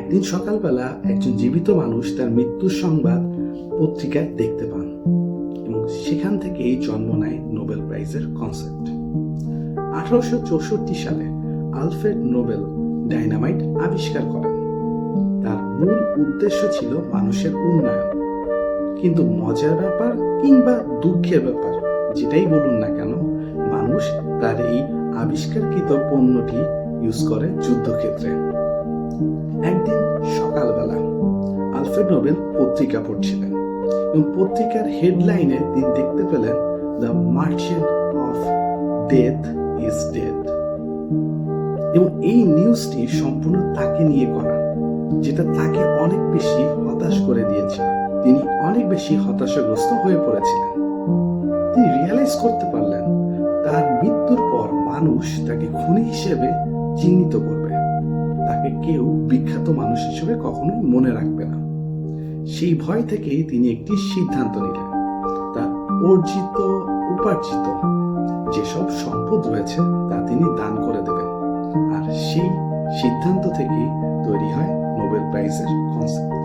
একদিন সকালবেলা একজন জীবিত মানুষ তার মৃত্যুর সংবাদ পত্রিকায় দেখতে পান এবং সেখান থেকেই জন্ম নেয় নোবেল প্রাইজের কনসেপ্ট। 1864 সালে আলফ্রেড নোবেল ডাইনামাইট আবিষ্কার করেন। তার মূল উদ্দেশ্য ছিল মানুষের উন্নয়ন, কিন্তু মজার ব্যাপার কিংবা দুঃখের ব্যাপার যেটাই বলুন না কেন, মানুষ তার এই আবিষ্কারকৃত পণ্যটি ইউজ করে যুদ্ধক্ষেত্রে। একদিন সকালবেলা আলফ্রেড নোবেল পত্রিকা পড়ছিলেন এবং পত্রিকার হেডলাইনে তিনি দেখতে পেলেন the merchant of death is dead, এবং এই নিউজটি সম্পূর্ণ তাকে নিয়ে করা, যেটা তাকে অনেক বেশি হতাশ করে দিয়েছিল। তিনি অনেক বেশি হতাশাগ্রস্ত হয়ে পড়েছিলেন। তিনি রিয়েলাইজ করতে পারলেন তার মৃত্যুর পর মানুষ তাকে খুনি হিসেবে চিহ্নিত করবে, তাকে কেউ বিখ্যাত মানুষ হিসেবে কখনোই মনে রাখবে না। সেই ভয় থেকেই তিনি একটি সিদ্ধান্ত নিলেন, তার উপার্জিত যেসব সম্পদ রয়েছে তা তিনি দান করে দেবেন। আর সেই সিদ্ধান্ত থেকেই তৈরি হয় নোবেল প্রাইজের কনসেপ্ট।